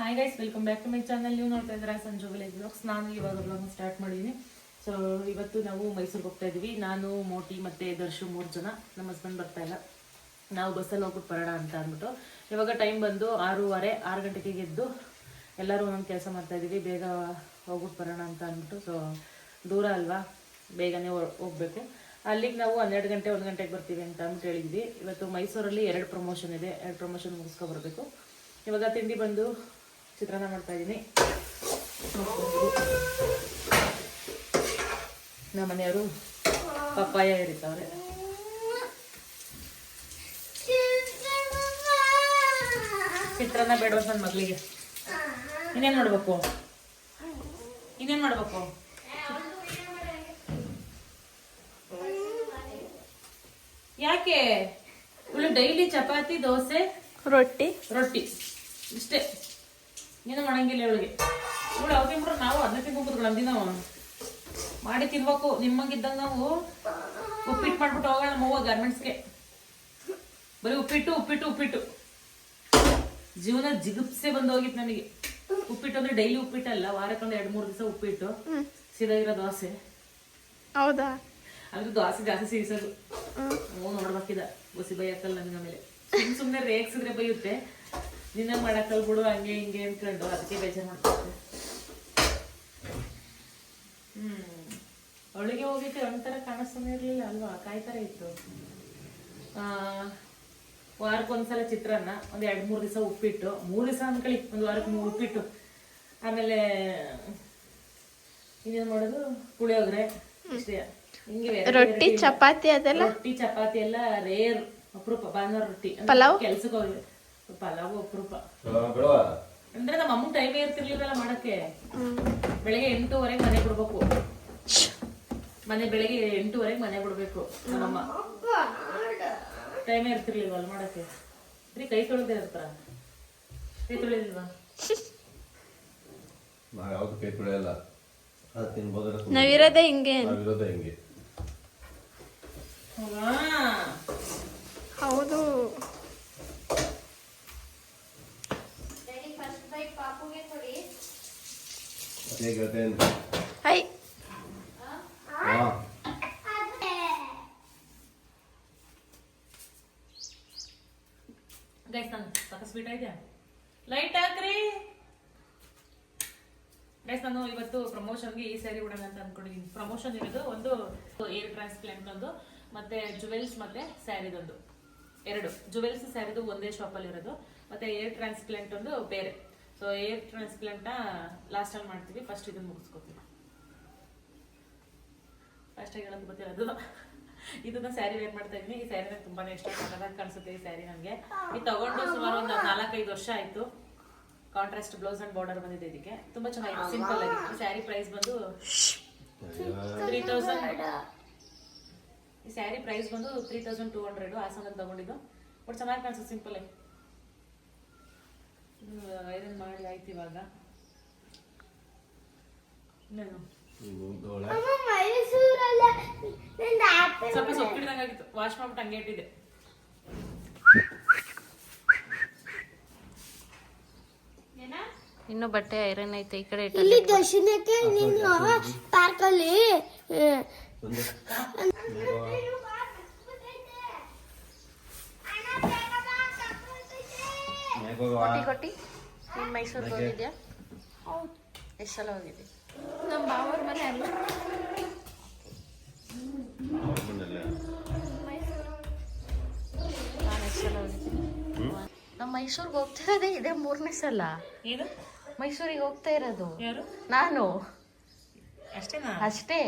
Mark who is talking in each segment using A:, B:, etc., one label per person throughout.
A: Hi guys, welcome back to my channel. ನೀವು ನೋಡ್ತಾ ಇದ್ದೀರಾ ಸಂಜು ವಿಲೇಜ್ ಬ್ಲಾಗ್ಸ್. ನಾನು ಇವಾಗ ಬ್ಲಾಗ್ ಸ್ಟಾರ್ಟ್ ಮಾಡಿದ್ದೀನಿ. ಸೊ ಇವತ್ತು ನಾವು ಮೈಸೂರಿಗೆ ಹೋಗ್ತಾ ಇದ್ದೀವಿ. ನಾನು, ಮೋಟಿ ಮತ್ತು ದರ್ಶು 3 ಜನ. ನಮ್ಮ ಹಸ್ಬೆಂಡ್ ಬರ್ತಾ ಇಲ್ಲ. ನಾವು ಬಸ್ಸಲ್ಲಿ ಹೋಗ್ಬಿಟ್ಟು ಬರೋಣ ಅಂತ ಅಂದ್ಬಿಟ್ಟು ಇವಾಗ ಟೈಮ್ ಬಂದು 6:30, 6 ಗಂಟೆಗೆ ಎದ್ದು ಎಲ್ಲರೂ ಒಂದೊಂದು ಕೆಲಸ ಮಾಡ್ತಾ ಇದ್ದೀವಿ. ಬೇಗ ಹೋಗ್ಬಿಟ್ಟು ಬರೋಣ ಅಂತ ಅಂದ್ಬಿಟ್ಟು. ಸೊ ದೂರ ಅಲ್ವಾ, ಬೇಗನೆ ಹೋಗ್ಬೇಕು. ಅಲ್ಲಿಗೆ ನಾವು 12 ಗಂಟೆ 1 ಗಂಟೆಗೆ ಬರ್ತೀವಿ ಅಂತ ಅಂದ್ಬಿಟ್ಟು ಹೇಳಿದ್ವಿ. ಇವತ್ತು ಮೈಸೂರಲ್ಲಿ 2 ಪ್ರಮೋಷನ್ ಇದೆ. 2 ಪ್ರಮೋಷನ್ ಮುಗಿಸ್ಕೊ ಬರಬೇಕು. ಇವಾಗ ತಿಂಡಿ ಬಂದು ಚಿತ್ರಾನ್ನ ಮಾಡ್ತಾ ಇದ್ದೀನಿ. ನಮ್ಮ ಮನೆಯವರು ಪಪ್ಪಾಯ ಇರಿತವ್ರೆ. ಚಿತ್ರಾನ್ನ ಬೇಡ ನನ್ನ ಮಗಳಿಗೆ. ಇನ್ನೇನು ಮಾಡ್ಬೇಕು? ಯಾಕೆ ಇವಳು ಡೈಲಿ ಚಪಾತಿ, ದೋಸೆ, ರೊಟ್ಟಿ ಇಷ್ಟೇ, ಏನು ಮಾಡಂಗಿಲ್ಲ ಇವಳಿಗೆ. ಇವಳು ಅವ್ರು ತಿನ್ಬಿಟ್ರೆ ನಾವು ಅದನ್ನ ತಿನ್ಕೊಂಡ್ಬಿಟ್ರು ಅಂದಿ. ನಾವು ಮಾಡಿ ತಿನ್ಬೇಕು. ನಿಮ್ಮಂಗಿದ್ದಾಗ ನಾವು ಉಪ್ಪಿಟ್ಟು ಮಾಡ್ಬಿಟ್ಟು ಹೋಗೋಣ ನಮ್ಮವ್ವ ಗಾರ್ಮೆಂಟ್ಸ್ಗೆ. ಬರೀ ಉಪ್ಪಿಟ್ಟು ಜೀವನ ಜಿಗುಪ್ಸೆ ಬಂದು ಹೋಗಿತ್ತು ನನಗೆ. ಉಪ್ಪಿಟ್ಟು ಅಂದ್ರೆ ಡೈಲಿ ಉಪ್ಪಿಟ್ಟಲ್ಲ, ವಾರಕ್ಕೊಂದು 2-3 ದಿವಸ ಉಪ್ಪಿಟ್ಟು, ಸೀದಾಗಿರೋ ದೋಸೆ. ಹೌದಾ? ಅದು ದೋಸೆ ಜಾಸ್ತಿ ಸೀಸೋದು. ನೋಡ್ಬೇಕಿದ ಬಸಿ ಬೈಯಕ್ಕಲ್ಲ ನನಗೆ. ಆಮೇಲೆ ಸುಮ್ಮನೆ ರೇಗ್ಸಿದ್ರೆ ಬೈಯುತ್ತೆ. ನಿನ್ನ ಮಾಡಕ್ಕಲ್ ಬಿಡು ಹಂಗೆ ಹಿಂಗೆ ಅನ್ಕೊಂಡು ಅದಕ್ಕೆ ಬೇಜಾರು ಮಾಡ್ತಾರೆ. ಅವಳಿಗೆ ಹೋಗಿದ್ದೆ ಒಂಥರ ಕಾಣಿಸ್ತಾನೆ ಇರ್ಲಿಲ್ಲ ಅಲ್ವಾ, ಕಾಯ್ತಾರ ಇತ್ತು. ವಾರಕ್ಕೊಂದ್ಸಲ ಚಿತ್ರಾನ್ನ, ಒಂದ್ 2-3 ದಿವಸ ಉಪ್ಪಿಟ್ಟು, 3 ದಿವಸ ಅನ್ಕೊಳ್ಳಿ, 1 ವಾರಕ್ಕೆ 3 ಉಪ್ಪಿಟ್ಟು. ಆಮೇಲೆ ಇನ್ನೇನ್ ಮಾಡೋದು, ಪುಳಿಯೋಗರೆ ಇಷ್ಟೇ. ಹಿಂಗೆ ರೊಟ್ಟಿ ಚಪಾತಿ ಎಲ್ಲ ರೇರ್, ಅಪರೂಪ. ಭಾನುವಾರ ರೊಟ್ಟಿ ಕೆಲ್ಸಕ್ಕೆ ಹೋಗಿ ಪಲಾವು ಅಪರೂಪ. ಅಂದ್ರೆ ನಮ್ಮ ಅಮ್ಮ ಟೈಮೇ ಇರ್ತಿರ್ಲಿಲ್ಲ ಮಾಡಕ್ಕೆ. ಬೆಳಗ್ಗೆ 8:30 ಮನೆ ಬಿಡ್ಬೇಕು. ಬೆಳಗ್ಗೆ 8:30 ಮನೆ ಬಿಡ್ಬೇಕು ನಮ್ಮಮ್ಮ. ಟೈಮೇ ಇರ್ತಿರ್ಲಿಲ್ವ ಅಲ್ಲಿ ಮಾಡಕ್ಕೆ. ಬರೀ ಕೈ ತೊಳೆದೇ ಇರ್ತಾರ. ಕೈ ತೊಳೆದಿಲ್ವಾ?
B: ಯಾವ್ದು ಕೈ ತೊಳೆಯಲ್ಲ.
C: ನಾವಿರೋದೇ ಹಿಂಗೆ. ಹೌದು. ಹೈ
A: ಗೈಸ್, ನಾನು ಸಾಕು ಸ್ವೀಟ್ ಐತೆ, ಲೈಟ್ ಹಾಕ್ರಿ ಗೈಸ್. ನಾನು ಇವತ್ತು ಪ್ರಮೋಷನ್ಗೆ ಈ ಸ್ಯಾರಿ ಉಡೋಣ ಅಂತ ಅನ್ಕೊಂಡಿದ್ದೀನಿ. ಪ್ರಮೋಷನ್ ಇರೋದು ಒಂದು ಏರ್ ಟ್ರಾನ್ಸ್ಪ್ಲಾಂಟ್ ಒಂದು, ಮತ್ತೆ ಜುವೆಲ್ಸ್ ಮತ್ತೆ ಸ್ಯಾರಿದೊಂದು. 2 ಜುವೆಲ್ಸ್ ಸ್ಯಾರಿದು ಒಂದೇ ಶಾಪಲ್ಲಿ ಇರೋದು, ಮತ್ತೆ ಏರ್ ಟ್ರಾನ್ಸ್ಪ್ಲಾಂಟ್ ಒಂದು ಬೇರೆ. ಸೊ ಏರ್ ಟ್ರಾನ್ಸ್ಪ್ಲಾಂಟ್ ಲಾಸ್ಟ್ ಅಲ್ಲಿ ಮಾಡ್ತೀವಿ. ಫಸ್ಟ್ ಇದನ್ನ ಮುಗಿಸ್ಕೊತೀವಿ. ಫಸ್ಟ್ ಆಗಿ ಹೇಳೋದು ಗೊತ್ತಿರೋದು, ಇದನ್ನ ಸ್ಯಾರಿ ವೇರ್ ಮಾಡ್ತಾ ಇದ್ದೀನಿ. ಈ ಸ್ಯಾರಿ ನನಗೆ ತುಂಬಾನೇ ಇಷ್ಟ, ಸಕ್ಕತ್ತಾಗಿ ಕಾಣಿಸುತ್ತೆ ಈ ಸ್ಯಾರಿ ನನಗೆ. ಇದು ತಗೊಂಡು ಸುಮಾರು ಒಂದು 4-5 ವರ್ಷ ಆಯ್ತು. ಕಾಂಟ್ರಾಸ್ಟ್ ಬ್ಲೌಸ್ ಅಂಡ್ ಬಾರ್ಡರ್ ಬಂದಿದೆ ಇದಕ್ಕೆ. ತುಂಬಾ ಚೆನ್ನಾಗಿದೆ, ಸಿಂಪಲ್ ಆಗಿ. ಈ ಸ್ಯಾರಿ ಪ್ರೈಸ್ ಬಂದು 3000. ಈ ಸ್ಯಾರಿ ಪ್ರೈಸ್ ಬಂದು 3200. ಹಾಸನಲ್ಲಿ ತಗೊಂಡಿದ್ದು. ಬಟ್ ಚೆನ್ನಾಗಿ ಕಾಣಿಸುತ್ತೆ, ಸಿಂಪಲ್ ಆಗಿ. ಐರನ್ ಮಾಡಿ ಆಯ್ತು. ಇವಾಗ ಸ್ವಲ್ಪ ಸೊಪ್ಪಿಡ್ದಂಗಾಗಿತ್ತು, ವಾಶ್ ಮಾಡ್ಬಿಟ್ಟು ಹಂಗೆ ಇಟ್ಟಿದೆ.
C: ಇನ್ನು ಬಟ್ಟೆ ಐರನ್ ಐತೆ ಈ ಕಡೆ.
D: ಇಲ್ಲಿ ದರ್ಶನಕ್ಕೆ ನೀನು ಪಾರ್ಕಲ್ಲಿ
C: ಕೊಟ್ಟಿ ನೀನ್ ಮೈಸೂರಿಗೆ ಹೋಗಿದ್ಯಾ? ಎಷ್ಟು ಸಲ ಹೋಗಿದ್ದೆ?
D: ನಮ್ಮ ಬಾವರ ಮನೆ ಅಲ್ಲ.
C: ನಾನು ಎಷ್ಟು ಸಲ ಹೋಗಿದ್ದೆ? ನಮ್ಮ ಮೈಸೂರಿಗೆ ಹೋಗ್ತಾ ಇರೋದೇ ಇದೇ 3ನೇ ಸಲ.
A: ಏನು
C: ಮೈಸೂರಿಗೆ ಹೋಗ್ತಾ ಇರೋದು
A: ಯಾರು?
C: ನಾನು
A: ಅಷ್ಟೇನಾ?
C: ಅಷ್ಟೇ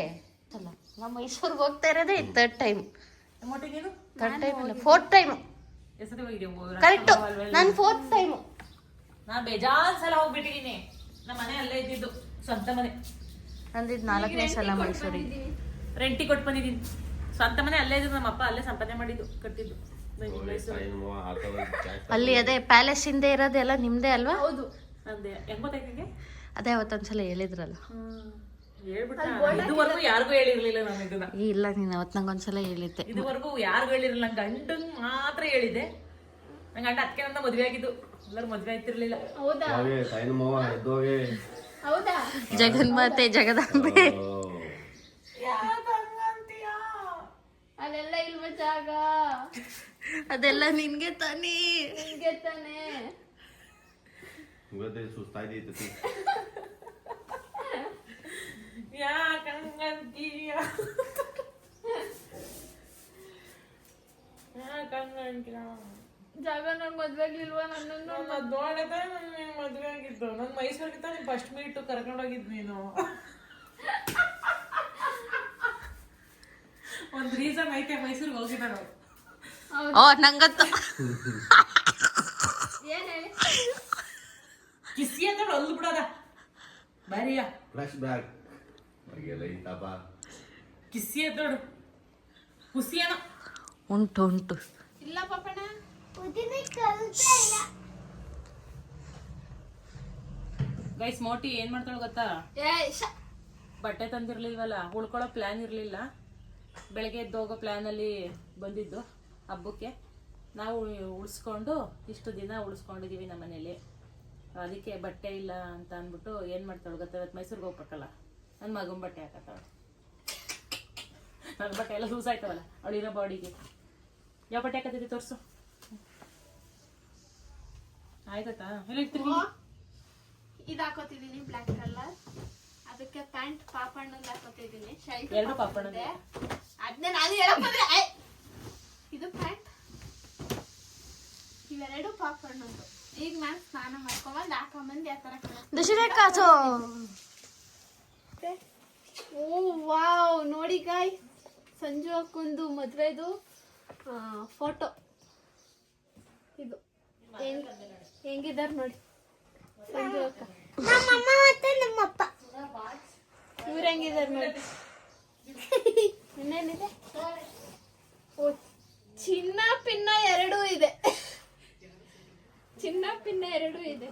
C: ಅಲ್ಲ, ನಮ್ಮ ಮೈಸೂರಿಗೆ ಹೋಗ್ತಾ ಇರೋದೇ 3rd ಟೈಮ್.
A: ಮೊಟ್ಟಿಗೇನು
C: 3rd ಟೈಮ್ ಅಲ್ಲ, 4th ಟೈಮ್.
A: ಎಷ್ಟೊತ್ತಿಗೆ ಹೋಗಿದ್ದೀವಿ?
C: ಕರೆಕ್ಟ್, ನಾನು 4th ಟೈಮ್.
A: ನಾ ಬೇಜಾನ್ ಸಲ ಹೋಗ್ಬಿಟ್ಟಿದೀನಿ. ನಮ್ಮ ಮನೆ ಅಲ್ಲೇ ಇದ್ದಿದ್ದು, ಸ್ವಂತ ಮನೆ.
C: ನಂದಿದ್ 4ನೇ ಸಲ ಮೈಸೂರಿಗೆ.
A: ರೆಂಟಿಗೆ ಕೊಟ್ಟು ಬಂದಿದ್ದೀನಿ. ಸ್ವಂತ ಮನೆ ಅಲ್ಲೇ ಇದ್ದು, ನಮ್ಮ ಅಪ್ಪ ಅಲ್ಲೇ ಸಂಪಾದನೆ ಮಾಡಿದ್ದು, ಕಟ್ಟಿದ್ದು.
C: ಅಲ್ಲಿ ಅದೇ ಪ್ಯಾಲೇಸ್ ಹಿಂದೆ ಇರೋದೆಲ್ಲ ನಿಮ್ದೇ ಅಲ್ವಾ?
A: ಹೌದು, ನಂದೇ. ಹೆಂಗ್ ಗೊತ್ತಾಯ್ತು ನಿಂಗೆ?
C: ಅದೇ ಅವತ್ತೊಂದ್ಸಲ ಹೇಳಿದ್ರಲ್ಲ.
A: ಇದುವರೆಗೂ ಯಾರಿಗೂ ಹೇಳಿರ್ಲಿಲ್ಲ ನಾನು ಇದನ್ನ.
C: ಇಲ್ಲ, ನೀನ್ ಅವತ್ ನಂಗೊಂದ್ಸಲ ಹೇಳಿದ್ದೆ.
A: ಇದುವರೆಗೂ ಯಾರಿಗೂ ಹೇಳಿರಲಿಲ್ಲ. ಗಂಡಂಗ್ ಮಾತ್ರ ಹೇಳಿದ್ದೆ. ನಂಗೆ ಗಂಡ ಅದಕ್ಕೆ ನನ್ನ ಮದುವೆ ಆಗಿದ್ದು. ಎಲ್ಲರೂ ಮದ್ವೆ ಆಯ್ತಿರ್ಲಿಲ್ಲ.
D: ಹೌದಾ ಹೌದಾ
C: ಜಗನ್ಮಾತೆ ಜಗದಾಂಬೆ
D: ಅಲ್ಲೆಲ್ಲ ಇಲ್ವ ಜಾಗ
C: ಅದೆಲ್ಲ ನಿನ್ಗೆ ತಾನೇ.
D: ನಿನ್ಗೆ ತಾನೆ
A: ಯಾಕಂಗಂತೀಯ ಯಾಕಂಗಂತೀಯ
D: ಜಾಗ ನೋಡ್ ಮದ್ವೆ ಆಗ್ಲಿಲ್ವಾ ನನ್ನನ್ನು
A: ನೋಡೇ ತಾನೆ ಮದ್ವೆ ಆಗಿದ್ದು. ನನ್ ಮೈಸೂರಿಗೆ ತಾನೆ ಫಸ್ಟ್ ಮೀಟ್ ಕರ್ಕೊಂಡೋಗಿದ್ ನೀನು. ಒಂದ್ ರೀಸನ್ ಐತೆ ಮೈಸೂರಿಗೆ ಹೋಗಿದ್ದ ನಾವು.
C: ಓ ನಂಗತ್ತು
D: ಏನ್ ಹೇಳಿ
A: ಕಿಸಿ ಅಂತ ಅಲ್ಲು ಬಿಡದ ಬಾರಿಯ
B: ಫ್ಲಾಶ್ ಬ್ಯಾಕ್
A: ಕಿಸಿ ಎದ್ದೋಡು ಖುಷಿಯನ
C: ಉಂಟು ಉಂಟು.
D: ಇಲ್ಲ ಪಾಪಣ್ಣ
A: ಗೈಸ್ ಮೋಟಿ ಏನ್ ಮಾಡ್ತಾಳ ಗೊತ್ತಾ,
D: ಏ
A: ಬಟ್ಟೆ ತಂದಿರ್ಲಿಲ್ವಲ್ಲ, ಉಳ್ಕೊಳ್ಳೋ ಪ್ಲಾನ್ ಇರ್ಲಿಲ್ಲ. ಬೆಳಗ್ಗೆ ಎದ್ದು ಹೋಗೋ ಪ್ಲಾನ್ ಅಲ್ಲಿ ಬಂದಿದ್ದು ಹಬ್ಬಕ್ಕೆ. ನಾವು ಉಳಿಸ್ಕೊಂಡು ಇಷ್ಟು ದಿನ ಉಳಿಸ್ಕೊಂಡಿದೀವಿ ನಮ್ಮ ಮನೇಲಿ. ಅದಕ್ಕೆ ಬಟ್ಟೆ ಇಲ್ಲ ಅಂತ ಅಂದ್ಬಿಟ್ಟು ಏನ್ ಮಾಡ್ತಾಳೆ ಗೊತ್ತಾ, ಇವತ್ತು ಮೈಸೂರಿಗೆ ಹೋಗ್ಬೇಕಲ್ಲ, ನನ್ನ ಮಗನ ಬಟ್ಟೆ ಹಾಕತ್ತಾಳ. ನನ್ನ ಬಟ್ಟೆ ಎಲ್ಲ ಲೂಸ್ ಆಯ್ತವಲ್ಲ ಅವಳಿರೋ ಬಾಡಿಗೆ. ಯಾವ ಬಟ್ಟೆ ಹಾಕತ್ತಿದ್ದೆ ತೋರ್ಸು. ಆಯ್ತಾ ಎಲ್ಲ ಇರ್ತೀವಿ.
D: ಇದು ಹಾಕೋತಿದೀನಿ ಬ್ಲಾಕ್ ಕಲರ್, ಅದಕ್ಕೆ ಪ್ಯಾಂಟ್ ಪಾಪಣ್ಣಂದು ಹಾಕೋತಿದೀನಿ. ಶರ್ಟ್
A: ಎರಡು ಪಾಪಣ್ಣಂದೆ.
D: ಅದನ್ನೇ ನಾನು ಹೇಳಕ್ ಬಂದೆ. ಇದು ಪ್ಯಾಂಟ್, ಇವೆರಡು ಪಾಪಣ್ಣಂದು. ಈಗ ನಾನು ಸ್ನಾನ ಮಾಡ್ಕೊಂಬಂದು ಹಾಕೊಂಬಂದು ಯಾವ ತರ
C: ದಶರಕಾಚೋ.
D: ಓ ವಾವ್, ನೋಡಿ ಗಾಯ್, ಸಂಜು ಅಕ್ಕೊಂದು ಮದ್ವೆದು ಫೋಟೋ ಇದು. ಹೆಂಗಿದಾರ ನೋಡಿ ಸಂಜು ಅಕ್ಕ.
C: ನಮ್ಮಮ್ಮ ಮತ್ತೆ ನಮ್ಮಪ್ಪ
D: ಇವ್ರು ಹೆಂಗಿದಾರ ನೋಡಿ. ಇನ್ನೇನಿದೆ, ಓ ಚಿನ್ನ ಪಿನ್ನ ಎರಡೂ ಇದೆ. ಚಿನ್ನ ಪಿನ್ನ ಎರಡೂ ಇದೆ.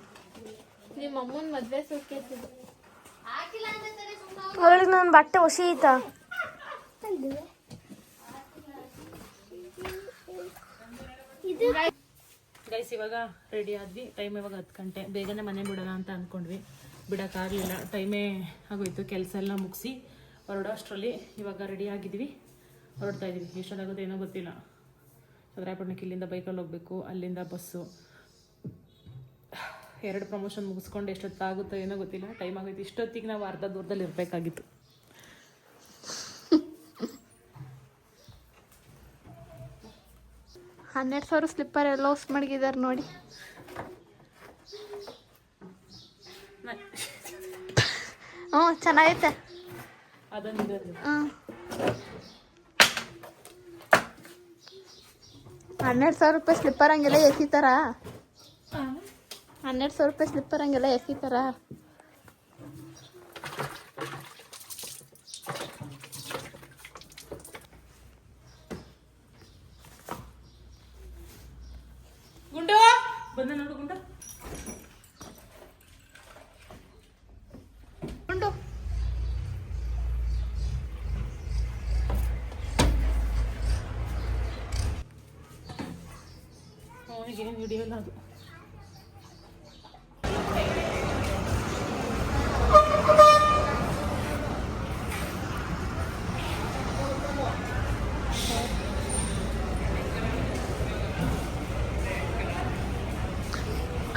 D: ನಿಮ್ಮ ಅಮ್ಮನ ಮದ್ವೆ ಸೂಟ್ಕೇಸ್ ಇದು.
C: ಅವಳಿಗೆ ನನ್ನ ಬಟ್ಟೆ ಹೊಸಿ ಐತಾ.
A: ಗೈಸ್ ಇವಾಗ ರೆಡಿ ಆದ್ವಿ. ಟೈಮ್ ಇವಾಗ 10 ಗಂಟೆ. ಬೇಗನೆ ಮನೆ ಬಿಡೋಣ ಅಂತ ಅಂದ್ಕೊಂಡ್ವಿ, ಬಿಡೋಕ್ಕಾಗಲಿಲ್ಲ. ಟೈಮೇ ಆಗೋಯ್ತು. ಕೆಲಸ ಎಲ್ಲ ಮುಗಿಸಿ ಹೊರಡೋ ಅಷ್ಟರಲ್ಲಿ ಇವಾಗ ರೆಡಿ ಆಗಿದ್ವಿ, ಹೊರಡ್ತಾ ಇದ್ವಿ. ಎಷ್ಟೊತ್ತಾಗೋದು ಏನೋ ಗೊತ್ತಿಲ್ಲ. ಚಂದ್ರಾಯಪಟ್ಟಣಕ್ಕೆ ಇಲ್ಲಿಂದ ಬೈಕಲ್ಲಿ ಹೋಗ್ಬೇಕು, ಅಲ್ಲಿಂದ ಬಸ್ಸು. 2 ಪ್ರಮೋಷನ್ ಮುಗಿಸ್ಕೊಂಡು ಎಷ್ಟೊತ್ತಾಗುತ್ತೋ ಏನೋ ಗೊತ್ತಿಲ್ಲ. ಟೈಮ್ ಆಗೋಯ್ತು. ಇಷ್ಟೊತ್ತಿಗೆ ನಾವು ಅರ್ಧ ದೂರದಲ್ಲಿ ಇರಬೇಕಾಗಿತ್ತು.
D: $12,000 ಸ್ಲಿಪ್ಪರ್ ಎಲ್ಲ ಹೊಸ್ ಮಡಗಿದಾರೆ ನೋಡಿ. ಹ್ಞೂ ಚೆನ್ನಾಗೈತೆ.
A: ಅದೊಂದು
D: ಹ್ಞೂ 12,000 ರೂಪಾಯಿ ಸ್ಲಿಪ್ಪರ್ ಹಂಗೆಲ್ಲ ಎಸಿತಾರ. 12,000 ರೂಪಾಯಿ ಸ್ಲಿಪ್ಪರ್ ಹಂಗೆಲ್ಲ ಎಸಿತಾರ.
A: ಗುಂಡು ಬಂದ ನೋಡು. ಗುಂಡು
D: ಉಂಡು
A: ಅವನಿಗೆ ಹಿಡಿಯಲ್ಲ ಅದು.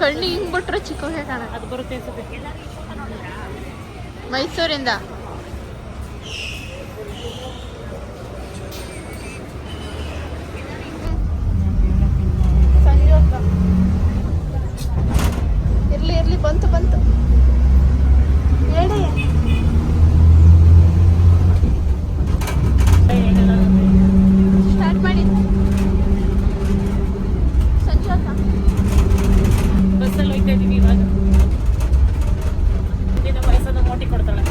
D: ಕಣ್ಣು ಹಿಂಗ್ ಬಿಟ್ರೆ ಚಿಕ್ಕಗೆ ಕಾಣ.
A: ಅದು ಬರುತ್ತೆ ಅನ್ಸುತ್ತೆ.
D: ಮೈಸೂರಿಂದ ಸಂಜು ಅಕ್ಕ. ಇರ್ಲಿ ಇರ್ಲಿ, ಬಂತು ಬಂತು ಹೇಳಿ. ಸ್ಟಾರ್ಟ್ ಮಾಡಿ ಸಂಜು ಅಕ್ಕ.
A: ಬಸ್ಸಲ್ಲಿ ಹೋಗ್ತಾ ಇದೀವಿ ಇವಾಗ. ಇನ್ನು ವಯಸ್ಸನ್ನು ಮೋಟಿ ಕೊಡ್ತಾಳೆ.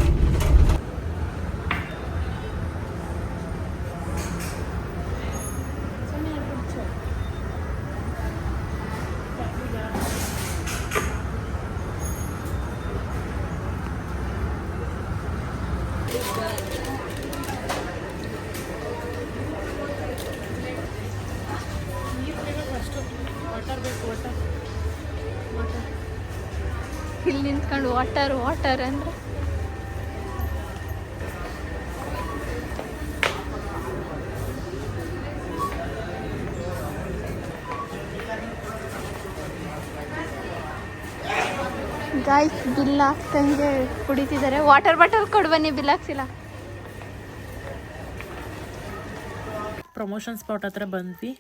C: ಇಲ್ಲಿ ನಿಂತ್ಕೊಂಡು ವಾಟರ್ ವಾಟರ್ ಅಂದ್ರೆ ಗಾಯ್ಸ್ ಬಿಲ್ ಹಾಕ್ತಂಗೆ ಕುಡಿತಿದ್ದಾರೆ. ವಾಟರ್ ಬಾಟಲ್ ಕೊಡು ಬನ್ನಿ, ಬಿಲ್ ಹಾಕ್ಸಿಲ್ಲ.
A: ಪ್ರಮೋಷನ್ ಸ್ಪಾಟ್ ಹತ್ರ ಬಂದ್ವಿ.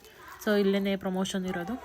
A: ಸೊ ಇಲ್ಲೇ ಪ್ರಮೋಷನ್ ಇರೋದು.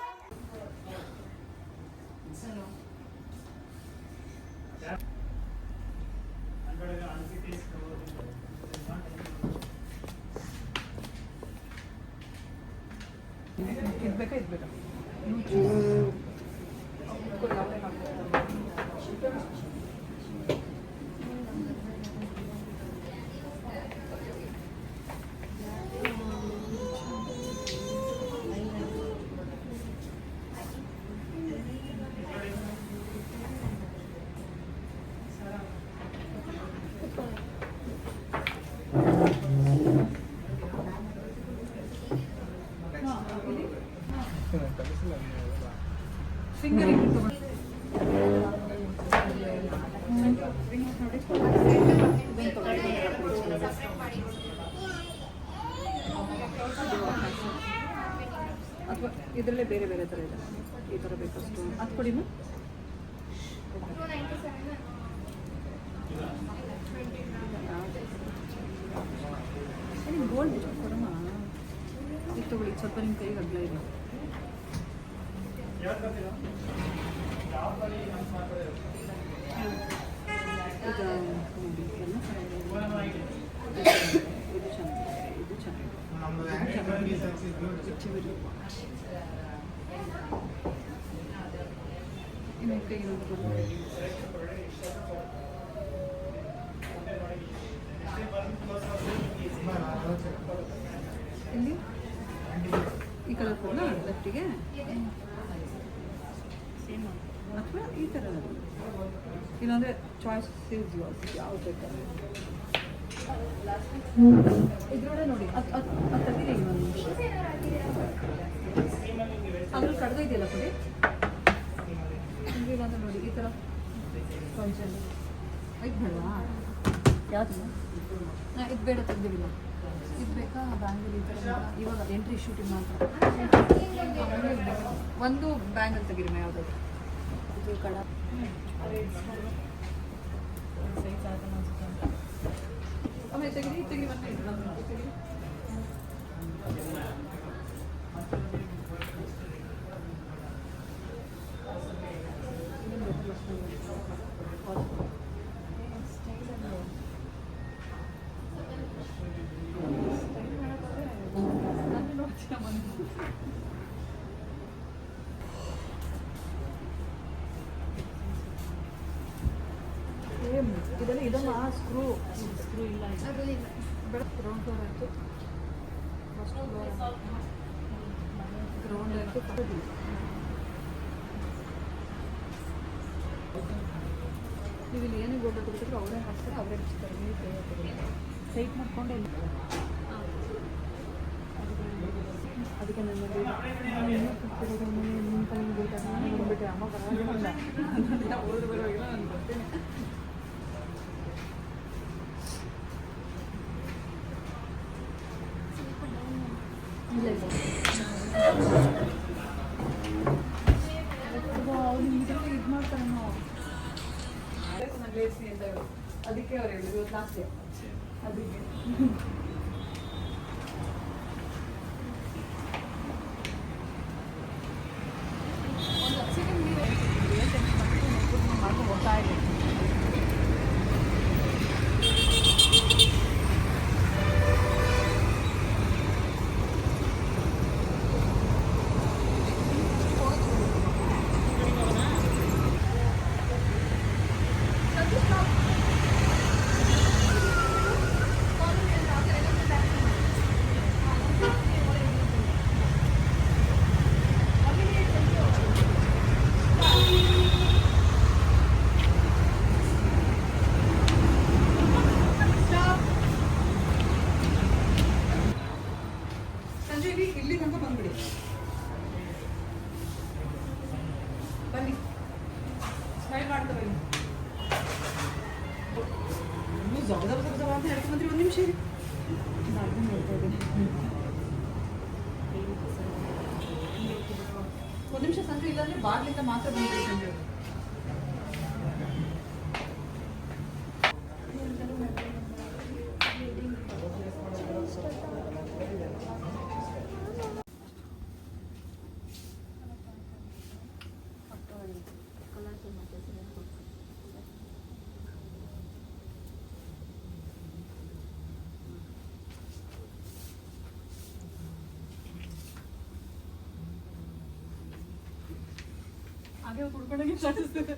B: ಅಥವಾ ಇದರಲ್ಲೇ ಬೇರೆ ಬೇರೆ ಥರ ಇದೆ. ಈ ಥರ ಬೇಕಷ್ಟು ಅದು ಕೊಡಿನ. ಗೋಲ್ಡ್ ಕೊಡಮ್ಮ. ಇದು ತಗೊಳ್ಳಿ, ಸ್ವಲ್ಪ ನಿಮ್ಮ ಕೈಗೆ ಅಗ್ಲ ಇದೆ. ಈಗ ನೋಡಿ ಎಲ್ಲ ಚೆನ್ನಾಗಿದೆ. ಇದು ಚೆನ್ನಾಗಿದೆ, ಇದು ಚೆನ್ನಾಗಿದೆ. ಇನ್ನು ಕೈಗೆ ಇಲ್ಲಿ ಈ ಕಲರ್ ಕೊಡ ಲೆಫ್ಟಿಗೆ ಅಥವಾ ಈ ಥರ ಇಲ್ಲಾಂದರೆ ಚಾಯ್ಸ್ ಇಸ್ ಯೋರ್ಸ್. ಯಾವ್ದು ಬೇಕಾದ್ರೆ ಇದ್ರೊಳಗೆ ನೋಡಿ ಅದು ತೆಗೀರಿ ಒಂದು ನಿಮಿಷ. ಅದ್ರಲ್ಲಿ ಕಡ್ದೈತಿಲ್ಲ ಕೊಡಿ. ಇಲ್ಲಾಂದ್ರೆ ನೋಡಿ ಈ ಥರ ಫಂಕ್ಷನ್ ಇದು ಬೇಡವಾ? ಯಾವುದು ಇದು ಬೇಡ, ತೆಗ್ದಿಲ್ಲ. ಇದು ಬೇಕಾ ಬ್ಯಾಂಗಲ್? ಈ ಥರ ಇವಾಗ ಎಂಟ್ರಿ ಶೂಟಿಂಗ್ ಮಾತ್ರ. ಒಂದು ಬ್ಯಾಂಗಲ್ ತೆಗೀರಿ ಯಾವುದಾದ್ರು. ಇದು ಕಡ ಆಮೇಲೆ ತೆಗೀರಿ ತೆಗೀರಿ ಮತ್ತೆ ತೆಗೀರಿ. ಇದೆಲ್ಲ ಇದಲ್ಲ ಸ್ಕ್ರೂ ಇಲ್ಲ ಬೇಡ. ಗ್ರೌಂಡ್ ಫ್ಲೋರ್ ಆಯಿತು, ಫಸ್ಟ್ ಫ್ಲೋರ್ ಗ್ರೌಂಡ್ ಆಯಿತು. ನೀವು ಇಲ್ಲಿ ಏನೇ ಗೋಲ್ಡ್ ಕೊಡ್ತಿದ್ರು ಅವರೇ ಹಾಕ್ತಾರೆ, ಅವರೇ ಬಿಡ್ತಾರೆ. ನೀವು ಕೈ ಹಾಕೋದಿಲ್ಲ, ಟೈಟ್ ಮಾಡಿಕೊಂಡೆ ಇಲ್ಲ. ಅದಕ್ಕೆ ನನ್ನಲ್ಲಿ ನಿಮ್ಮ ಕೈ ಬೇಕಾದ್ರೆ ನಾನು ಬಂದುಬಿಟ್ಟೆ. ಅಮ್ಮ ಬರೋದಿಲ್ಲ, ಓದಿ ಬರೋವಾಗಿಲ್ಲ, ನಾನು ಬರ್ತೇನೆ. ಇಲ್ಲ ಅವ್ರು ಇದರಲ್ಲಿ ಇದು ಮಾಡ್ತಾರೆ. ನಾವು ನಾನು ಲೇಸಿ ಅಂತ ಹೇಳಿ ಅದಕ್ಕೆ ಅವ್ರು ಹೇಳಿದ್ರು ಇವತ್ತು ಲಾಸ್ಟ್ ಡೇ. ಅದಕ್ಕೆ ಒಂದು ಸೆಕೆಂಡ್ ಮಾಡ್ಕೊಂಡು ಹೋಗ್ತಾ ಇದೆ. ಅಂತ ಹೇಳ್ಕೊಂಡ್ಬಂದ್ರಿ, ಒಂದು ನಿಮಿಷ ಇರಿ. ಒಂದು ನಿಮಿಷ ಸಂಜೆ, ಇಲ್ಲಾಂದ್ರೆ ಬಾಗಿಲಿಂದ ಮಾತ್ರ ಬಂದಿದೆ ಸಂಜೆ. ಹಾಗೆ ಕುಡ್ಕೊಂಡೋಗಿ ಕಾಣಿಸ್ತದೆ.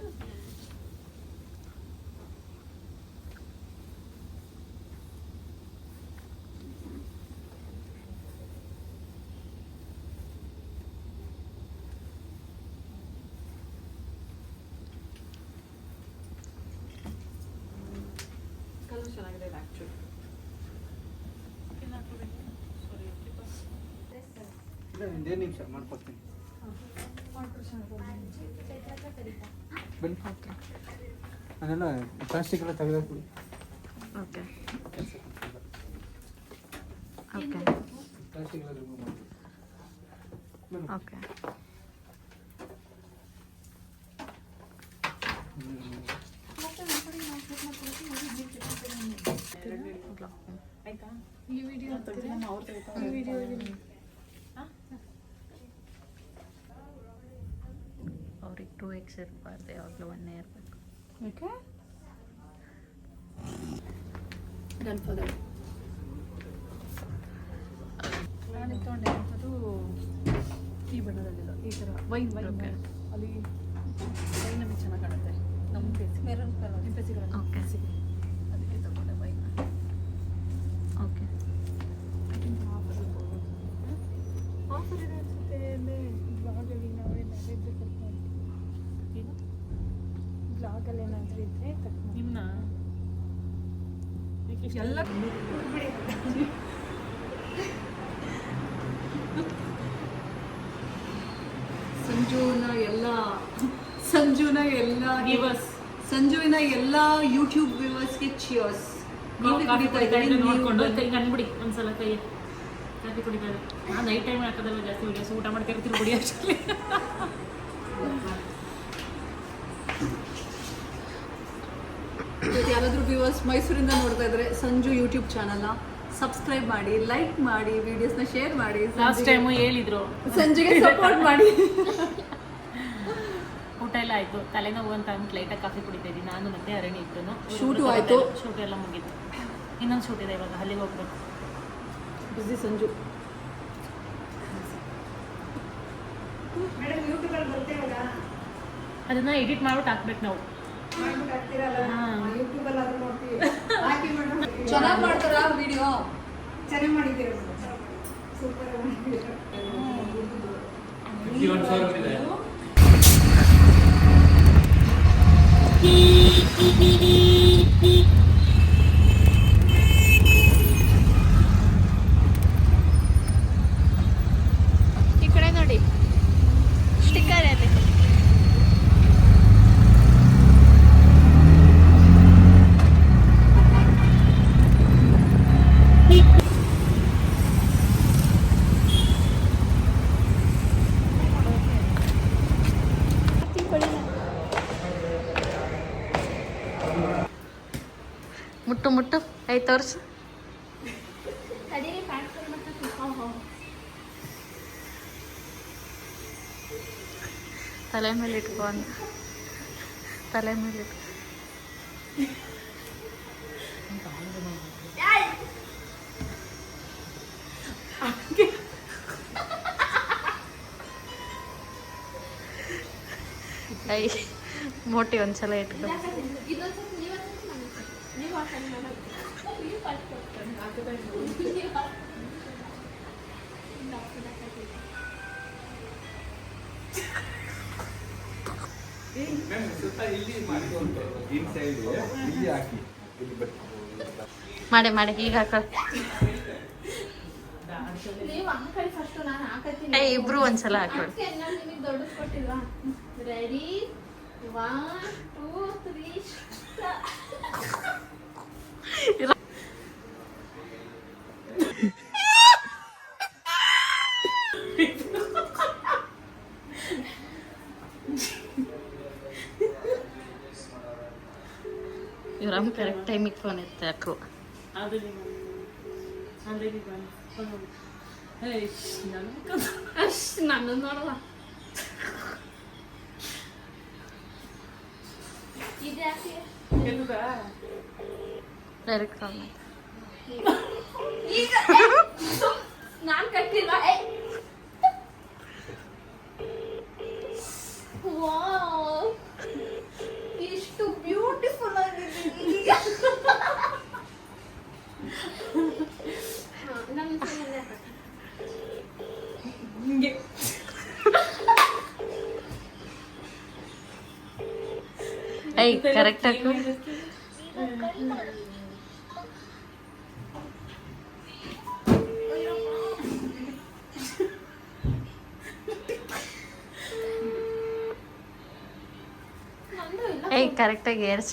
B: ಕಲರ್ ಚೆನ್ನಾಗಿದೆ ಆ್ಯಕ್ಚುಲಿ.
E: ಒಂದೇ ನಿಮಿಷ ಮಾಡ್ಕೊಡ್ತೀನಿ. ಬನ್ನಿ, ಅದೆಲ್ಲ ಪ್ಲಾಸ್ಟಿಕ್ ಎಲ್ಲ ತೆಗೆದು.
C: ಓಕೆ
E: ಪ್ಲಾಸ್ಟಿಕ್ ಎಲ್ಲ ರಿಮೂವ್ ಮಾಡಿ.
C: ಓಕೆ.
A: ಆಯ್ತಾ?
B: ಈ ವಿಡಿಯೋ
C: ಅವ್ರಿಗೆ 2x ಇರಬಾರ್ದು, ಯಾವಾಗಲೂ 1 ಇರಬೇಕು.
B: Okay done for that. ನಾನು ಇಟ್ಕೊಂಡೆ ಅದು ಈ ಬಣ್ಣದಲ್ಲಿಲ್ಲ, ಈ ಥರ ವೈನ್
C: Okay.
B: ಅಲ್ಲಿ ವೈನ್ ನಮಗೆ ಚೆನ್ನಾಗಿ ಕಾಣುತ್ತೆ. ನಮ್ಮ ಫೇಸ್ ಮೆರೂನ್ ಕಲರ್ ನಿಮ್ಮ ಫೇಸಿಗೆ
C: Okay.
B: ಅದಕ್ಕೆ ತಗೊಂಡೆ ವೈನ್.
C: ಓಕೆ.
B: ಆಫರ್ ಇದೆ ಅನಿಸುತ್ತೆ. ಬ್ಲಾಗಲ್ಲಿ ನಾವೇ ನೈವೇದ್ಯ ಕರ್ಕೊಂಡು ಬ್ಲಾಗಲ್ಲಿ ಏನಾದರೂ ಇದ್ದರೆ ಕರ್ಕೊಂಡು
A: ನಿಮ್ನ
B: ಎಲ್ಲ ಸಂಜುವಿನ ಎಲ್ಲ ಯೂಟ್ಯೂಬ್ ವ್ಯೂವರ್ಸ್ಗೆ ಚಿಯರ್ಸ್.
A: ನೋಡ್ಕೊಂಡು ಕೈ ಕಣ್ಬಿಡಿ ಒಂದ್ಸಲ ಕೈ ಕಾಫಿ ಕುಡಿತಾರೆ. ನಾನು ನೈಟ್ ಟೈಮ್ ಹಾಕೋದಲ್ಲ ಜಾಸ್ತಿ ವಿಡಿಯೋಸ್, ಊಟ ಮಾಡ್ತಾ ಇರ್ತೀನಿ ಕುಡಿ ಅಷ್ಟೇ.
B: ಯಾರಾದರೂ ವ್ಯೂವರ್ಸ್ ಮೈಸೂರಿಂದ ನೋಡ್ತಾ ಇದ್ರೆ ಸಂಜು ಯೂಟ್ಯೂಬ್ ಚಾನಲ್ನ ಸಬ್ಸ್ಕ್ರೈಬ್ ಮಾಡಿ, ಲೈಕ್ ಮಾಡಿ, ವಿಡಿಯೋಸ್ನ ಶೇರ್ ಮಾಡಿ.
A: ಲಾಸ್ಟ್ ಟೈಮು ಹೇಳಿದ್ರು
B: ಸಂಜೆಗೆ ಸಪೋರ್ಟ್ ಮಾಡಿ.
A: ಊಟ ಎಲ್ಲ ಆಯ್ತು, ತಲೆನೋವು ಅಂತ ಅಂದ್ಬಿಟ್ಟು ಲೈಟಾಗಿ ಕಾಫಿ ಕುಡಿತಾ ಇದ್ದೀನಿ ನಾನು ಮತ್ತೆ ಅರಣಿ ಇತ್ತು.
B: ಶೂಟು ಆಯ್ತು.
A: ಶೂಟ್ ಎಲ್ಲ ಮುಗೀತು. ಇನ್ನೊಂದು ಶೂಟ್ ಇದೆ ಇವಾಗ, ಅಲ್ಲಿಗೆ ಹೋಗ್ಬೇಕು.
B: ಬಿಸಿ ಸಂಜು.
A: ಅದನ್ನ ಎಡಿಟ್ ಮಾಡ್ಬಿಟ್ಟು ಹಾಕ್ಬೇಕು ನಾವು.
B: ಚೆನ್ನಾಗಿ ಮಾಡ್ತಾರಾ ವಿಡಿಯೋ?
F: ಚೆನ್ನಾಗಿ ಮಾಡಿದ್ದೀರ, ಸೂಪರ್ ಮಾಡಿದ್ದೀರ.
C: ಈ ಕಡೆ ನೋಡಿ, ಸ್ಟಿಕ್ಕರ್ ಇದೆ. ಮುಟ್ಟು ಮುಟ್ಟು ಆಯ್ತು ತೋರ್ಸು. ತಲೆ ಮೇಲೆ ಇಟ್ಕೊಂಡು, ತಲೆ ಮೇಲೆ ಇಟ್ಕೊ. ಐ ಮೋಟಿ ಒಂದ್ಸಲ ಇಟ್ಕೊ. ಮಾಡಿ ಮಾಡಿ ಈಗ ಹಾಕ.
D: ನೀವು ಹಾಕೊಳ್ಳಿ ಫಸ್ಟ್, ನಾನು ಹಾಕತ್ತೀನಿ.
C: ಇಬ್ರು ಒಂದ್ಸಲ ಹಾಕೊಳ್ಳಿ.
D: ನಿಮಗೆ ದೊಡ್ಡದು ಕೊಟ್ಟಿಲ್ವಾ? ರೆಡಿ 1 2 3
B: ಇವ್ರಮ್ಮ ಕರೆಕ್ಟ್ ಟೈಮಿಗೆ ಫೋನ್ ಎತ್ತೆ ಹಾಕ್ರು.
A: ಅದು
D: ಅಷ್ಟು ನನ್ನ ನೋಡಲ್ಲ. ಇದ್ಯಾಕೆ
B: ಡೈರೆಕ್ಟ್ ಕಾಲ್ ಮಾಡಿ.
D: ಈಗ ನಾನು ಕಟ್ಟಿಲ್ಲ. ವಾವ್, ಇಷ್ಟು ಬ್ಯೂಟಿಫುಲ್ ಆಗಿದ್ದೀನಿ ಈಗ. ನನ್ನ
A: ಹಿಂಗೆ
B: ಐ ಕರೆಕ್ಟ್ ಹಾಕು. ಏಯ್ ಕರೆಕ್ಟಾಗಿ ಏರ್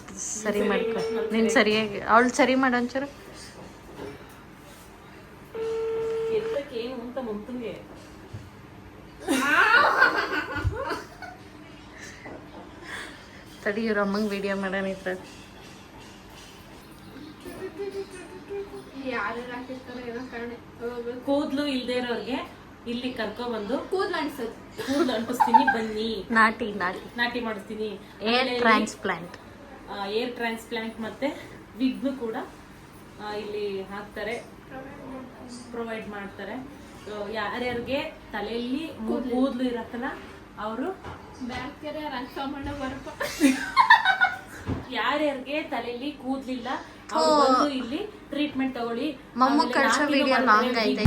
B: ಸರಿ ಮಾಡ್ಕೊ. ನೀನು ಸರಿಯಾಗಿ ಅವಳು ಸರಿ ಮಾಡು ಒಂಚೂರು.
A: ಎತ್ತಕ್ಕೆ ಏನು ಅಂತ ಮುಂತಂಗೆ
B: ತಡಿ ಇವ್ರ ಅಮ್ಮಂಗೆ ವಿಡಿಯೋ ಮಾಡೋಣ ಇದ್ರ.
D: ಯಾರು ಹಾಕಿರ್ತಾರೆ ಏನೋ ಕಾರಣ.
A: ಕೂದ್ಲು ಇಲ್ದೇ ಇರೋರ್ಗೆ ಇಲ್ಲಿ ಕರ್ಕೊಬಂದು
D: ಕೂದಲು ಅನ್ಸೋದು.
A: ಕೂದ್ಲು ಅಂಟಿಸ್ತೀನಿ, ಬನ್ನಿ
B: ನಾಟಿ
A: ನಾಟಿ ಮಾಡಿಸ್ತೀನಿ.
B: Air transplant.
A: ಏರ್ ಟ್ರಾನ್ಸ್ಪ್ಲಾಂಟ್ ಮತ್ತೆ ವಿಗ್ನು ಕೂಡ ಇಲ್ಲಿ ಹಾಕ್ತಾರೆ, ಪ್ರೊವೈಡ್ ಮಾಡ್ತಾರೆ. ಯಾರ್ಯಾರಿಗೆ ತಲೆಯಲ್ಲಿ ಕೂದಲು ಇರತ್ತಲ್ಲ ಅವರು
D: ಬ್ಯಾಂಕೆರೆ ರಂಗಮ್ಮಣ್ಣ ಬರಪ್ಪ.
A: ಯಾರ್ಯಾರಿಗೆ ತಲೆಯಲ್ಲಿ ಕೂದ್ಲಿಲ್ಲ ಅವ್ರು ಬಂದು ಇಲ್ಲಿ ಟ್ರೀಟ್ಮೆಂಟ್ ತಗೊಳ್ಳಿ.
B: ಮಮ್ಮ ಕಳ್ಸೋ ವಿಡಿಯೋ ಲಾಂಗ್ ಐತೆ.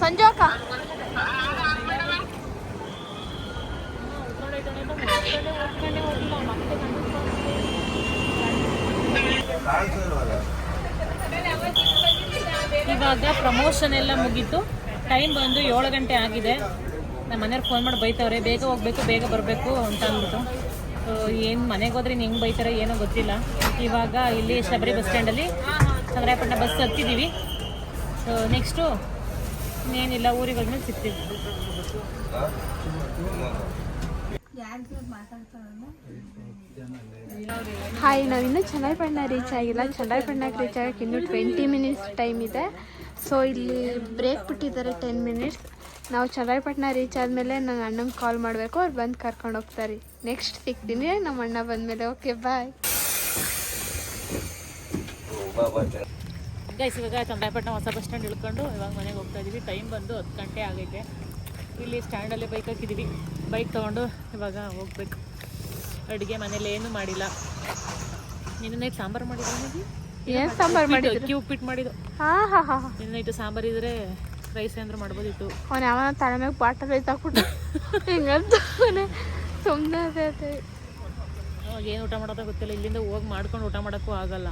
B: ಸಂಜೋಕ
A: ಇವಾಗ ಪ್ರಮೋಷನ್ ಎಲ್ಲ ಮುಗೀತು. ಟೈಮ್ ಬಂದು 7 ಗಂಟೆ ಆಗಿದೆ. ನಮ್ಮ ಮನೆಯವ್ರು ಫೋನ್ ಮಾಡಿ ಬೈತವ್ರೆ, ಬೇಗ ಹೋಗ್ಬೇಕು ಬೇಗ ಬರಬೇಕು ಅಂತ ಅಂದ್ಬಿಟ್ಟು. ಏನು ಮನೆಗೆ ಹೋದ್ರೆ ಹೆಂಗೆ ಬೈತಾರೆ ಏನೋ ಗೊತ್ತಿಲ್ಲ. ಇವಾಗ ಇಲ್ಲಿ ಶಬರಿ ಬಸ್ ಸ್ಟ್ಯಾಂಡಲ್ಲಿ ಚಂದ್ರಾಯಪಟ್ಟಣ ಬಸ್ ಹತ್ತಿದ್ದೀವಿ. ಸೊ ನೆಕ್ಸ್ಟು ಇನ್ನೇನಿಲ್ಲ, ಊರಿಗೆ ಹೋದ್ಮೇಲೆ ಸಿಗ್ತೀವಿ.
C: ಹಾಯ್, ನಾವಿನ್ನೂ ಚನ್ನರಾಯಪಟ್ಟಣ ರೀಚ್ ಆಗಿಲ್ಲ. ಚನ್ನರಾಯಪಟ್ಟಣಕ್ಕೆ ರೀಚ್ ಆಗೋಕ್ಕೆ ಇನ್ನೂ 20 ಮಿನಿಟ್ಸ್ ಟೈಮ್ ಇದೆ. ಸೊ ಇಲ್ಲಿ ಬ್ರೇಕ್ ಬಿಟ್ಟಿದ್ದಾರೆ 10 ಮಿನಿಟ್ಸ್. ನಾವು ಚನ್ನರಾಯಪಟ್ಟಣ ರೀಚ್ ಆದಮೇಲೆ ನನ್ನ ಅಣ್ಣಂಗೆ ಕಾಲ್ ಮಾಡಬೇಕು, ಅವ್ರು ಬಂದು ಕರ್ಕೊಂಡು ಹೋಗ್ತಾರೆ. ನೆಕ್ಸ್ಟ್ ಸಿಗ್ತೀನಿ ನಮ್ಮ ಅಣ್ಣ ಬಂದಮೇಲೆ. Okay bye
A: guys. ಇವಾಗ ಚನ್ನರಾಯಪಟ್ಟಣ ಹೊಸ ಬಸ್ ಸ್ಟ್ಯಾಂಡ್ ಇಳ್ಕೊಂಡು ಇವಾಗ ಮನೆಗೆ ಹೋಗ್ತಾ ಇದ್ದೀವಿ. ಟೈಮ್ ಬಂದು 10 ಗಂಟೆ ಆಗೈತೆ. ಇಲ್ಲಿ ಸ್ಟ್ಯಾಂಡಲ್ಲೇ ಬೈಕ್ ಹಾಕಿದ್ದೀವಿ. ಬೈಕ್ ತೊಗೊಂಡು ಇವಾಗ ಹೋಗ್ಬೇಕು. ಅಡುಗೆ ಮನೇಲಿ ಏನೂ ಮಾಡಿಲ್ಲ. ನಿನ್ನೆ ನೈಟ್ ಸಾಂಬಾರು ಮಾಡಿದ್ರು.
C: ಏನು ಸಾಂಬಾರು ಮಾಡಿದ್ರು?
A: ಅಕ್ಕಿ ಉಪ್ಪಿಟ್ಟು ಮಾಡಿದ್ದು.
C: ಹಾಂ.
A: ನಿನ್ನೆ ನೈಟು ಸಾಂಬಾರು ಇದ್ರೆ ರೈಸ್ ಏನಾದ್ರು ಮಾಡ್ಬೋದಿತ್ತು.
C: ಅವನು ಯಾವನ ತಲೆ ಮ್ಯಾಗ ಬಾಟಲ್ ಐತಾಕ್ಬಿಟ್ಟು ಹಿಂಗಂತ ಸುಮ್ಮನೆ ಅದೇ.
A: ಅವಾಗ ಏನು ಊಟ ಮಾಡೋದ ಗೊತ್ತಿಲ್ಲ. ಇಲ್ಲಿಂದ ಹೋಗಿ ಮಾಡ್ಕೊಂಡು ಊಟ ಮಾಡೋಕ್ಕೂ ಆಗಲ್ಲ.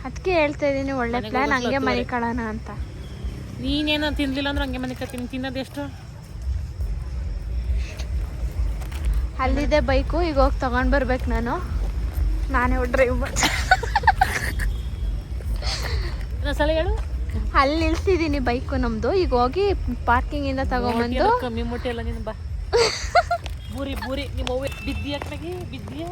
C: ಅದಕ್ಕೆ ಹೇಳ್ತಾ ಇದ್ದೀನಿ, ಒಳ್ಳೆ ಪ್ಲ್ಯಾನ್, ಹಂಗೆ ಮನೆ ಕಳೋಣ ಅಂತ.
A: ನೀನೇನೋ ತಿನ್ನಲಿಲ್ಲ ಅಂದ್ರೆ ಹಂಗೆ ಮನೆ ಕತ್ತೀನಿ. ತಿನ್ನೋದೆಷ್ಟು?
C: ಅಲ್ಲಿದೆ ಬೈಕು, ಈಗ ಹೋಗಿ ತೊಗೊಂಡು ಬರ್ಬೇಕು. ನಾನೇ ಡ್ರೈವ್ ಮಾಡಿ
A: ಸಲ ಹೇಳು.
C: ಅಲ್ಲಿ ನಿಲ್ಸಿದ್ದೀನಿ ಬೈಕು ನಮ್ಮದು. ಈಗ ಹೋಗಿ ಪಾರ್ಕಿಂಗಿಂದ ತಗೊಂಬಂದು
A: ಕಮ್ಮಿ ಮುಟ್ಟಿ ಎಲ್ಲ ನೀನು ಬಾ. ಬೂರಿ ಬೂರಿ ನಿಮ್ಮ ಅವ್ವೆ ಬಿದ್ದಿಯ ಕಡೆಗೆ ಬಿದ್ದಿಯ.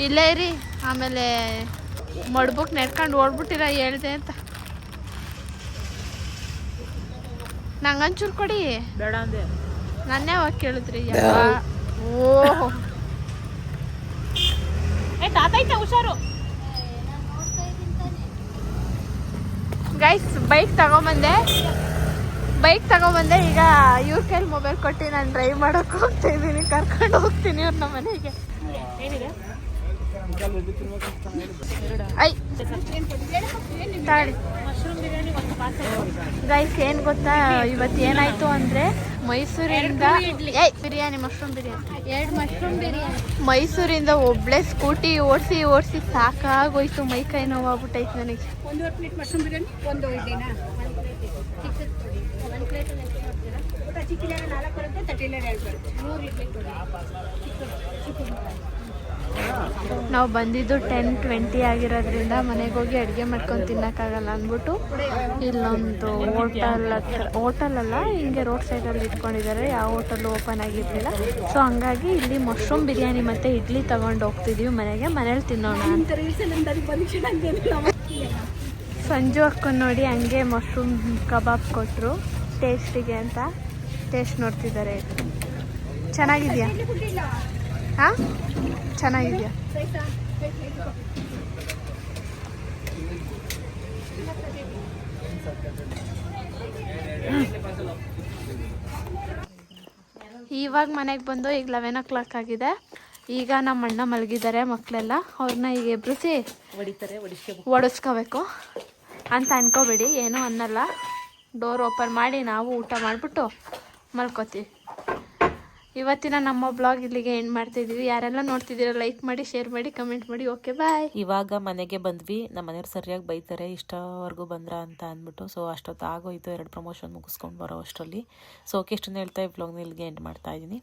C: ಇಲ್ಲೇ ಇರಿ, ಆಮೇಲೆ ಮಡ್ಬುಕ್ ನೆಡ್ಕೊಂಡು ಓಡ್ಬಿಟ್ಟಿರ ಹೇಳ್ದೆ ಅಂತ. ನಂಗಂಚೂರು ಕೊಡಿ.
A: ಬೇಡ ಅಂದೆ.
C: ನನ್ನೇ ಅವಾಗ ಕೇಳಿದ್ರಿ. ಓಹ್
A: ತಾತೈತೆ ಹುಷಾರು.
C: ಗೈಸ್, ಬೈಕ್ ತಗೊಂಬಂದೆ. ಬೈಕ್ ತಗೊಬಂದೆ. ಈಗ ಇವ್ರ ಕೈಲಿ ಮೊಬೈಲ್ ಕೊಟ್ಟು ನಾನು ಡ್ರೈವ್ ಮಾಡೋಕೆ ಹೋಗ್ತಾ ಇದ್ದೀನಿ, ಕರ್ಕೊಂಡು ಹೋಗ್ತೀನಿ ಅವ್ರ ನಮ್ಮ ಮನೆಗೆ. ಗೈಸ್ ಏನು ಗೊತ್ತಾ, ಇವತ್ತು ಏನಾಯ್ತು ಅಂದರೆ ಮೈಸೂರಿಂದ ಬಿರಿಯಾನಿ, ಮಶ್ರೂಮ್ ಬಿರಿಯಾನಿ, 2 ಮಶ್ರೂಮ್ ಬಿರಿಯಾನಿ. ಮೈಸೂರಿಂದ ಒಬ್ಳೆ ಸ್ಕೂಟಿ ಓಡಿಸಿ ಸಾಕಾಗೋಯ್ತು, ಮೈ ಕೈ ನೋವಾಗ್ಬಿಟ್ಟೈತೆ ನನಗೆ.
F: 1 ಪ್ಲೇಟ್ ಮಶ್ರೂಮ್ ಬಿರಿಯಾನಿ, 1 ಇಡ್ಲಿನಾ? 1 ಪ್ಲೇಟ್ ಊಟ ಚಿಕ್ಕಿಲ್ಲ 4 ಬರುತ್ತೆ, ತಟ್ಟಿಲ್ಲ 2 ಬರುತ್ತೆ. 3 ಇಡ್ಲಿ ಕೊಡಿ.
C: ನಾವು ಬಂದಿದ್ದು 10:20 ಆಗಿರೋದ್ರಿಂದ ಮನೆಗೆ ಹೋಗಿ ಅಡುಗೆ ಮಾಡ್ಕೊಂಡು ತಿನ್ನೋಕ್ಕಾಗಲ್ಲ ಅಂದ್ಬಿಟ್ಟು ಇಲ್ಲೊಂದು ಹೋಟೆಲ್ ಅಲ್ಲ, ಹಿಂಗೆ ರೋಡ್ ಸೈಡಲ್ಲಿ ಇಟ್ಕೊಂಡಿದ್ದಾರೆ. ಯಾವ ಹೋಟೆಲ್ ಓಪನ್ ಆಗಿರಲಿಲ್ಲ. ಸೊ ಹಂಗಾಗಿ ಇಲ್ಲಿ ಮಶ್ರೂಮ್ ಬಿರಿಯಾನಿ ಮತ್ತು ಇಡ್ಲಿ ತೊಗೊಂಡು ಹೋಗ್ತಿದ್ದೀವಿ ಮನೇಲಿ ತಿನ್ನೋಣ ಅಂತ. ಸಂಜು ಅಕ್ಕನ ನೋಡಿ ಹಂಗೆ ಮಶ್ರೂಮ್ ಕಬಾಬ್ ಕೊಟ್ಟರು ಟೇಸ್ಟಿಗೆ ಅಂತ. ಟೇಸ್ಟ್ ನೋಡ್ತಿದ್ದಾರೆ. ಚೆನ್ನಾಗಿದೆಯಾ? ಹಾಂ, ಚೆನ್ನಾಗಿದೆಯಾ? ಇವಾಗ ಮನೆಗೆ ಬಂದು ಈಗ 11 o'clock ಆಗಿದೆ. ಈಗ ನಮ್ಮ ಅಣ್ಣ ಮಲಗಿದ್ದಾರೆ, ಮಕ್ಕಳೆಲ್ಲ. ಅವ್ರನ್ನ ಈಗ ಎಬ್ರಿಸಿ ಒಡಿಸ್ಕೋಬೇಕು ಅಂತ ಅನ್ಕೋಬೇಡಿ, ಏನೂ ಅನ್ನಲ್ಲ. ಡೋರ್ ಓಪನ್ ಮಾಡಿ ನಾವು ಊಟ ಮಾಡಿಬಿಟ್ಟು ಮಲ್ಕೋತೀವಿ. ಇವತ್ತಿನ ನಮ್ಮ ಬ್ಲಾಗ್ ಇಲ್ಲಿಗೆ ಎಂಡ್ ಮಾಡ್ತಿದ್ದೀವಿ. ಯಾರೆಲ್ಲ ನೋಡ್ತಿದ್ದೀರಾ ಲೈಕ್ ಮಾಡಿ, ಶೇರ್ ಮಾಡಿ, ಕಮೆಂಟ್ ಮಾಡಿ. ಓಕೆ, ಬಾಯ್.
A: ಇವಾಗ ಮನೆಗೆ ಬಂದ್ವಿ. ನಮ್ಮ ಮನೆಯವ್ರು ಸರಿಯಾಗಿ ಬೈತಾರೆ ಇಷ್ಟವರೆಗೂ ಬಂದ್ರ ಅಂತ ಅಂದ್ಬಿಟ್ಟು. ಸೊ ಅಷ್ಟೊತ್ತು ಆಗೋಯ್ತು 2 ಪ್ರಮೋಷನ್ ಮುಗಿಸ್ಕೊಂಡು ಬರೋ ಅಷ್ಟರಲ್ಲಿ. ಸೊ ಓಕೆ, ಇಷ್ಟನ್ನು ಹೇಳ್ತಾ ಈ ಬ್ಲಾಗ್ನ ಇಲ್ಲಿಗೆ ಎಂಡ್ ಮಾಡ್ತಾ ಇದ್ದೀನಿ.